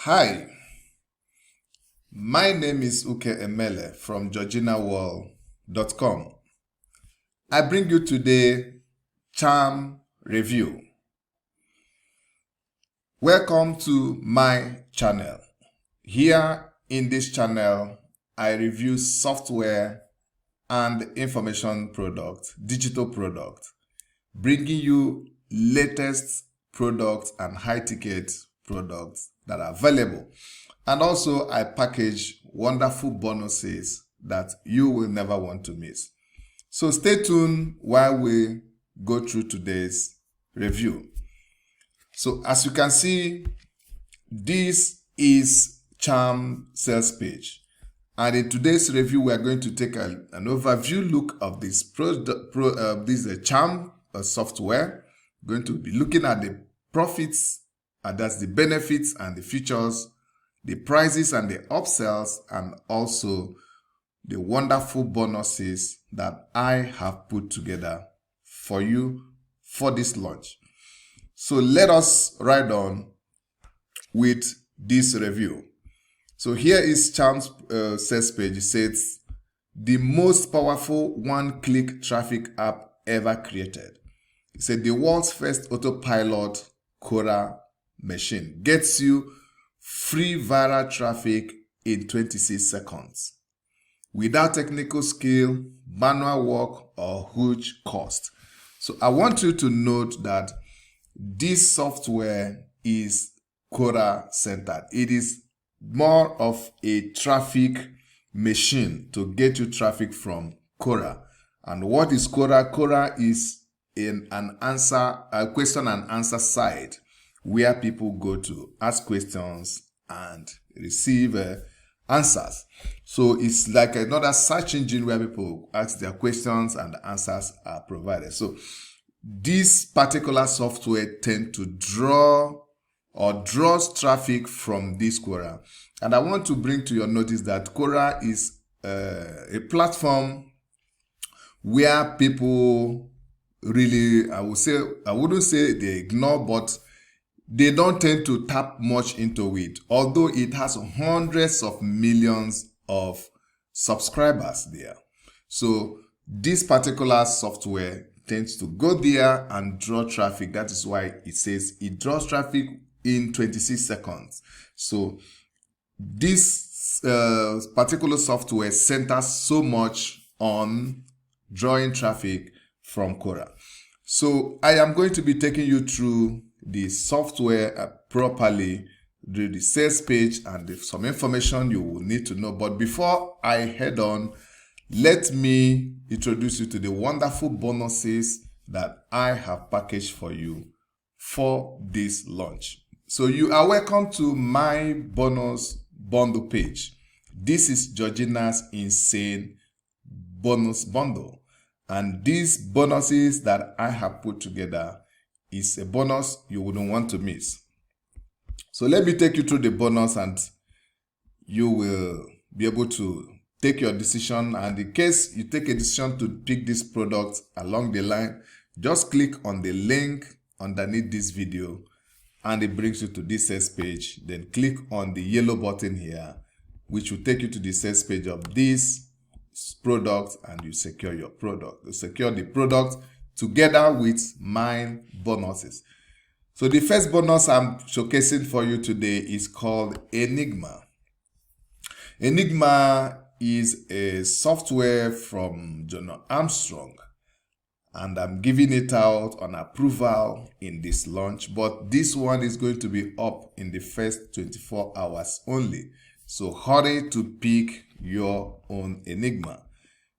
Hi, my name is Uke Emele from georginaworld.com. I bring you today charm review. Welcome to my channel. Here in this channel, I review software and information products, digital products, bringing you latest products and high-ticket products that are available. And also, I package wonderful bonuses that you will never want to miss. So stay tuned while we go through today's review. So as you can see, this is Charm sales page. And in today's review, we are going to take an overview look of this Charm software. We're going to be looking at the profits, and that's the benefits and the features, the prices and the upsells, and also the wonderful bonuses that I have put together for you for this launch. So let us ride on with this review. So here is Charm's sales page. It says, the most powerful one-click traffic app ever created. It said the world's first autopilot Quora machine gets you free viral traffic in 26 seconds without technical skill, manual work, or huge cost. So I want you to note that this software is Quora centered. It is more of a traffic machine to get you traffic from Quora. And what is Quora? Quora is a question and answer site where people go to ask questions and receive answers. So it's like another search engine where people ask their questions and the answers are provided. So this particular software tends to draws traffic from this Quora. And I want to bring to your notice that Quora is a platform where people really, I wouldn't say they ignore, but they don't tend to tap much into it, although it has hundreds of millions of subscribers there. So this particular software tends to go there and draw traffic. That is why it says it draws traffic in 26 seconds. So this particular software centers so much on drawing traffic from Quora. So I am going to be taking you through the software properly, the sales page, and some information you will need to know. But before I head on, let me introduce you to the wonderful bonuses that I have packaged for you for this launch. So you are welcome to my bonus bundle page. This is Georgina's Insane Bonus Bundle. And these bonuses that I have put together is a bonus you wouldn't want to miss. So let me take you through the bonus and you will be able to take your decision. And in case you take a decision to pick this product along the line, just click on the link underneath this video and it brings you to this sales page. Then click on the yellow button here, which will take you to the sales page of this product, and you secure your product. You secure the product together with my bonuses. So the first bonus I'm showcasing for you today is called Enigma. Enigma is a software from John Armstrong, and I'm giving it out on approval in this launch, but this one is going to be up in the first 24 hours only. So hurry to pick your own Enigma.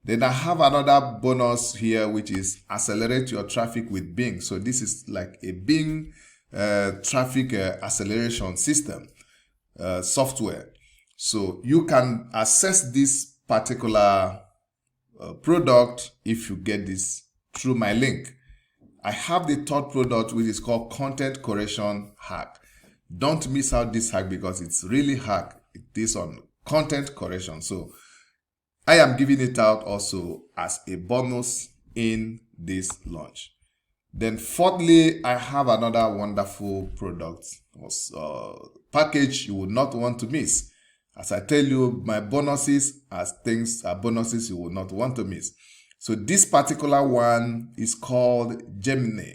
Then I have another bonus here, which is accelerate your traffic with Bing. So this is like a Bing traffic acceleration system software. So you can access this particular product if you get this through my link. I have the third product, which is called Content Correction Hack. Don't miss out this hack because it's really hack. It is on content correction. So I am giving it out also as a bonus in this launch. Then fourthly, I have another wonderful product or package you would not want to miss. As I tell you, my bonuses are bonuses you will not want to miss. So this particular one is called Gemini.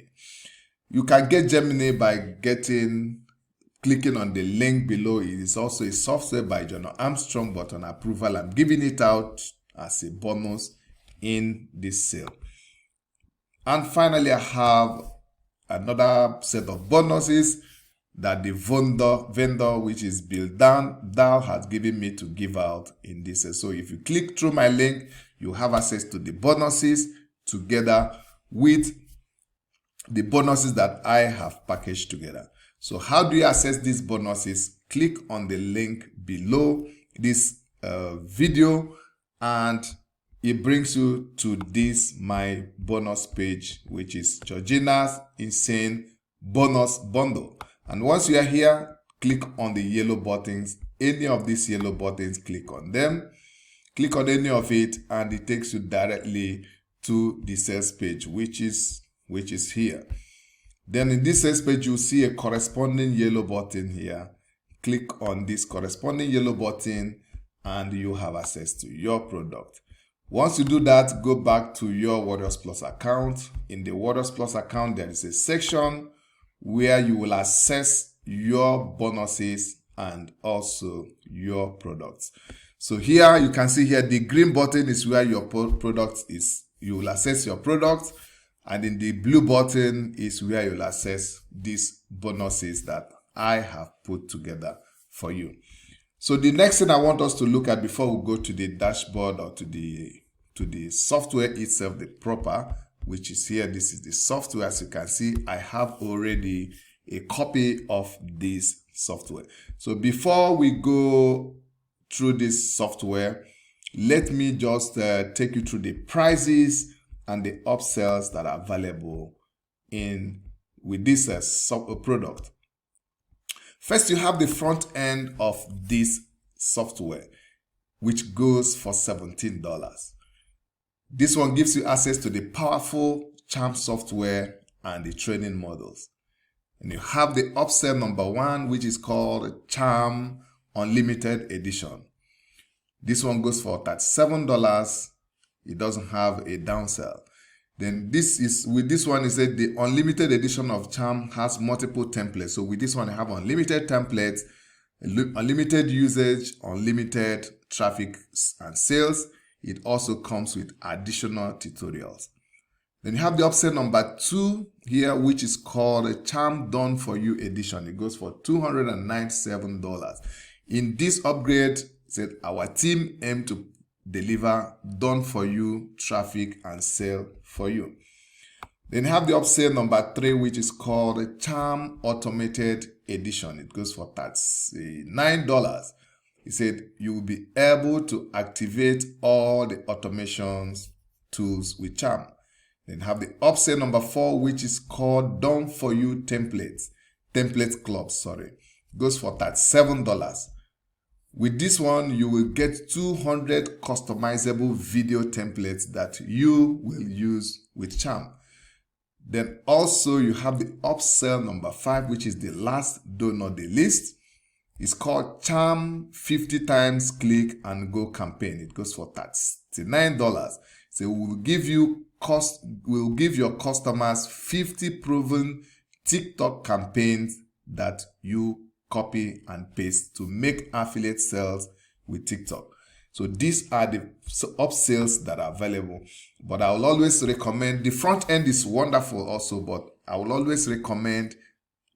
You can get Gemini by clicking on the link below. It is also a software by John Armstrong, but on approval, I'm giving it out as a bonus in this sale. And finally, I have another set of bonuses that the vendor which is Bill Dow has given me to give out in this sale. So if you click through my link, you have access to the bonuses together with the bonuses that I have packaged together. So how do you access these bonuses? Click on the link below this video and it brings you to this my bonus page, which is Georgina's Insane Bonus Bundle. And once you are here, click on the yellow buttons. Any of these yellow buttons, click on them. Click on any of it and it takes you directly to the sales page, which is here. Then in this sales page, you'll see a corresponding yellow button here. Click on this corresponding yellow button and you have access to your product. Once you do that, go back to your Warriors Plus account. In the Warriors Plus account, there is a section where you will access your bonuses and also your products. So here you can see here the green button is where your product is. You will access your product, and in the blue button is where you'll access these bonuses that I have put together for you. So the next thing I want us to look at before we go to the dashboard or to the software itself, the proper, which is here. This is the software. As you can see, I have already a copy of this software. So before we go through this software, let me just take you through the prices and the upsells that are available with this product. First, you have the front end of this software, which goes for $17. This one gives you access to the powerful Charm software and the training models. And you have the upsell number one, which is called Charm Unlimited Edition. This one goes for $37. It doesn't have a downsell. Then with this one, it said the Unlimited Edition of Charm has multiple templates. So with this one, I have unlimited templates, unlimited usage, unlimited traffic and sales. It also comes with additional tutorials. Then you have the upsell number two here, which is called a Charm Done For You Edition. It goes for $297. In this upgrade, said our team aim to deliver done for you traffic and sale for you. Then you have the upsell number three, which is called a Charm Automated Edition. It goes for $9. He said you will be able to activate all the automations tools with Charm. Then have the upsell number four, which is called Done For You Template Club, sorry. It goes for $37. With this one, you will get 200 customizable video templates that you will use with Charm. Then also you have the upsell number five, which is the last, though not the least. It's called Charm 50 times click and go campaign. It goes for $39. So we'll give your customers 50 proven TikTok campaigns that you copy and paste to make affiliate sales with TikTok. So these are the upsells that are available. But I will always recommend, the front end is wonderful also, but I will always recommend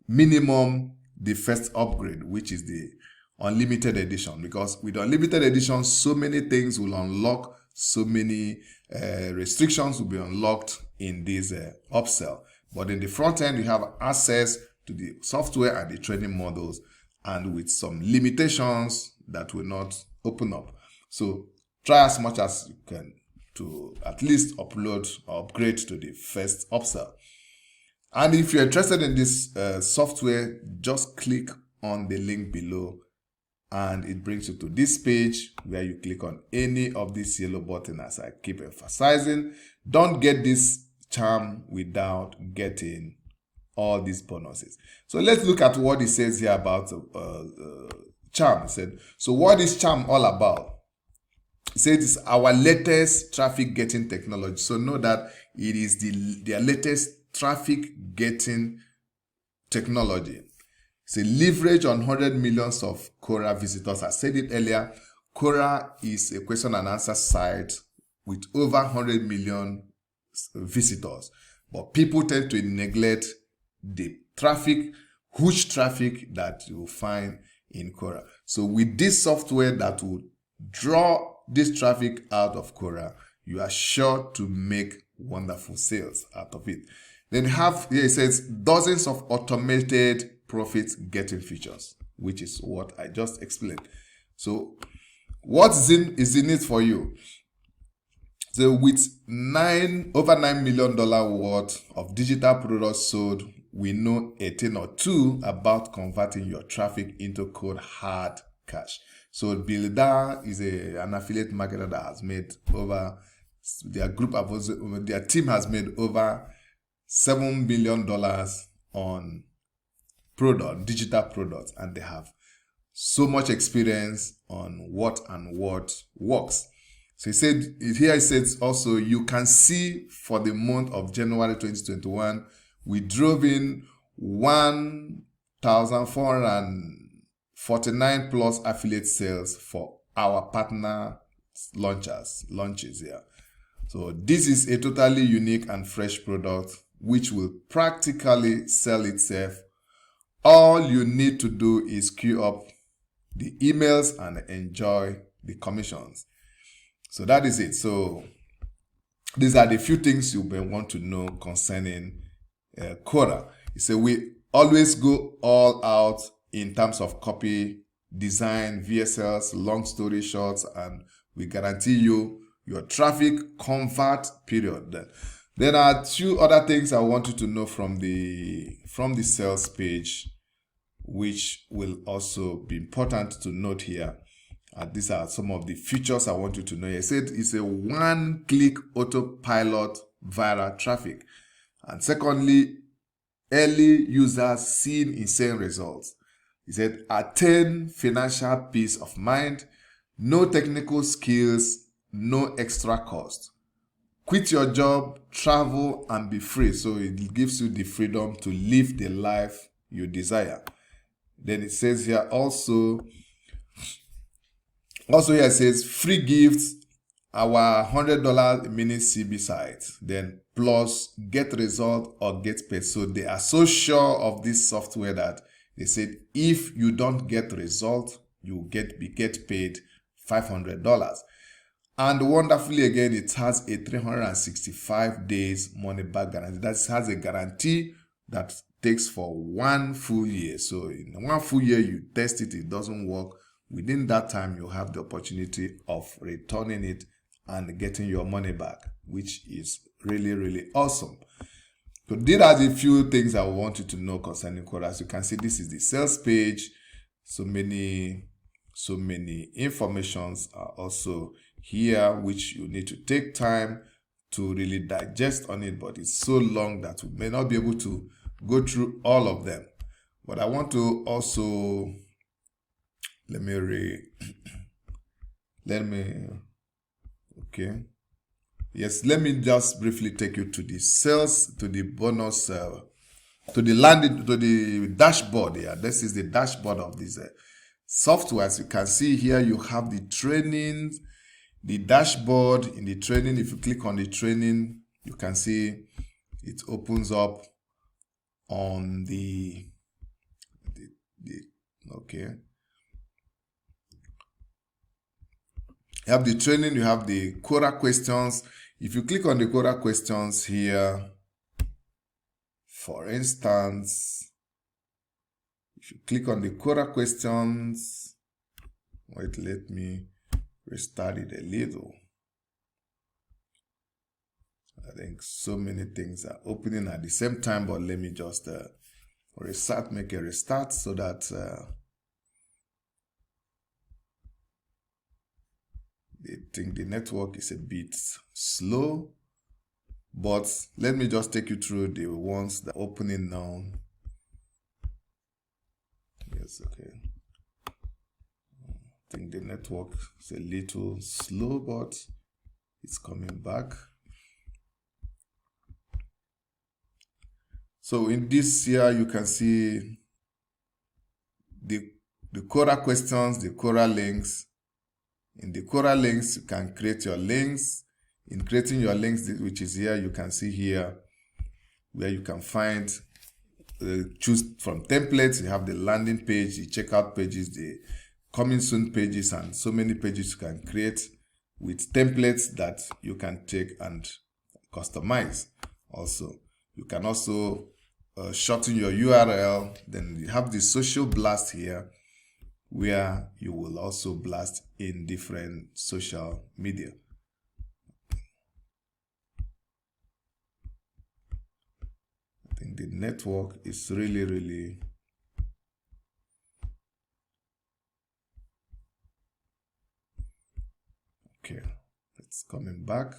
minimum the first upgrade, which is the Unlimited Edition, because with Unlimited Edition, so many things will unlock, so many restrictions will be unlocked in this upsell. But in the front end, you have access to the software and the training models, and with some limitations that will not open up. So try as much as you can to at least upload or upgrade to the first upsell. And if you're interested in this software, just click on the link below and it brings you to this page where you click on any of these yellow buttons, as I keep emphasizing. Don't get this charm without getting all these bonuses. So let's look at what it says here about charm. It said, so what is charm all about? It says it's our latest traffic getting technology. So know that it is their latest traffic getting technology. It's a leverage on 100 millions of Quora visitors. I said it earlier. Quora is a question and answer site with over 100 million visitors. But people tend to neglect the traffic, huge traffic that you find in Quora. So with this software that will draw this traffic out of Quora, you are sure to make wonderful sales out of it. Then here it says dozens of automated profit getting features, which is what I just explained. So what is in it for you? So with over $9 million worth of digital products sold, we know a thing or two about converting your traffic into cold hard cash. So Builder is an affiliate marketer that has made over, their team has made over $7 billion on digital products, and they have so much experience on what works. So here it says also, you can see for the month of January 2021, we drove in 1,449 plus affiliate sales for our partner launches here. So this is a totally unique and fresh product which will practically sell itself. All you need to do is queue up the emails and enjoy the commissions. So that is it. So these are the few things you may want to know concerning Quora. So we always go all out in terms of copy, design, VSLs, long story shorts, and we guarantee you your traffic convert, period. There are two other things I want you to know from the sales page, which will also be important to note here. These are some of the features I want you to know. I said it's a one-click autopilot viral traffic. And secondly, early users seeing insane results. He said, attain financial peace of mind, no technical skills, no extra cost. Quit your job, travel, and be free. So it gives you the freedom to live the life you desire. Then it says here also here it says free gifts, our $100 mini CB site, then plus get result or get paid. So they are so sure of this software that they said if you don't get result, you get paid $500. And wonderfully again, it has a 365 days money back guarantee. That has a guarantee that takes for 1 full year. So in 1 full year, you test it, it doesn't work. Within that time, you have the opportunity of returning it and getting your money back, which is really, really awesome. So these are the few things I want you to know concerning Quora. As you can see, this is the sales page. So many informations are also here, which you need to take time to really digest on it, but it's so long that we may not be able to go through all of them. But I want to also Yes, let me just briefly take you to the sales, to the bonus, to the dashboard here. This is the dashboard of this software. As you can see here, you have the training, the dashboard. In the training, if you click on the training, you can see it opens up on You have the training, you have the Quora questions. If you click on the Quora questions here, for instance, if you click on the Quora questions, wait, let me restart it a little. I think so many things are opening at the same time, but let me just make a restart so that I think the network is a bit slow. But let me just take you through the ones that are opening now. Yes, okay. I think the network is a little slow, but it's coming back. So in this here, you can see the Quora questions, the Quora links. In the Quora links, you can create your links. In creating your links, which is here, you can see here where you can find, choose from templates. You have the landing page, the checkout pages, the coming soon pages, and so many pages you can create with templates that you can take and customize. Also, you can also shorten your URL. Then you have the social blast here, where you will also blast in different social media. I think the network is really okay. It's coming back.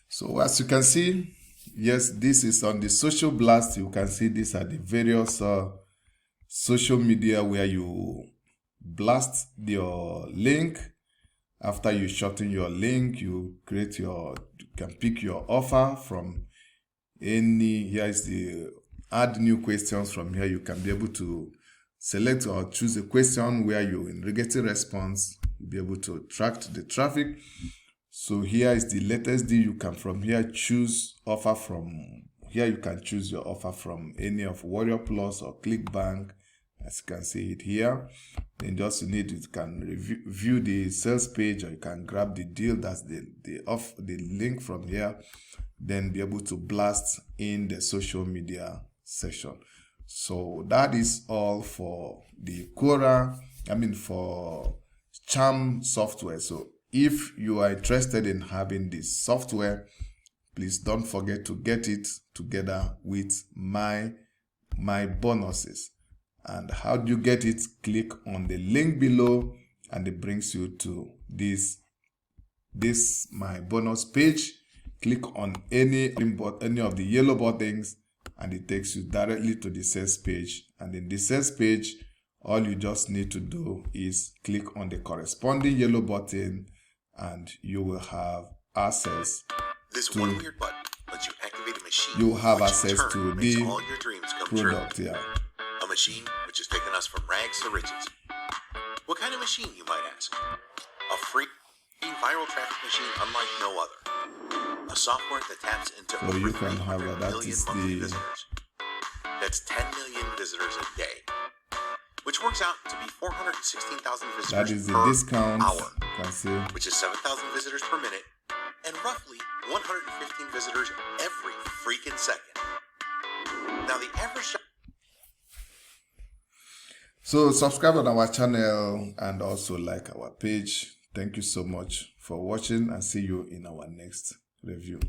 So as you can see, yes, this is on the social blast. You can see these are the various social media where you blast your link. After you shorten your link, you can pick your offer from any. Here is the add new questions. From here, you can be able to select or choose a question where you, in getting response, you'll be able to track the traffic. So here is the latest deal. You can from here choose offer from here. You can choose your offer from any of Warrior Plus or ClickBank, as you can see it here. Then just you can view the sales page, or you can grab the deal. That's the link from here. Then be able to blast in the social media section. So that is all for the Quora. For Charm software. So if you are interested in having this software, please don't forget to get it together with my bonuses. And how do you get it? Click on the link below, and it brings you to this my bonus page. Click on any of the yellow buttons, and it takes you directly to the sales page. And in the sales page, all you just need to do is click on the corresponding yellow button, and you will have access to one weird button lets you activate a machine. You have access to the all your dreams come product, true. A machine which has taken us from rags to riches. What kind of machine, you might ask? A free viral traffic machine unlike no other. A software that taps into over 300 million monthly visitors. That's 10 million visitors a day, which works out to be 416,000 visitors that is the per discount, hour, which is 7,000 visitors per minute, and roughly 115 visitors every freaking second. Now the average... So subscribe on our channel and also like our page. Thank you so much for watching, and see you in our next review.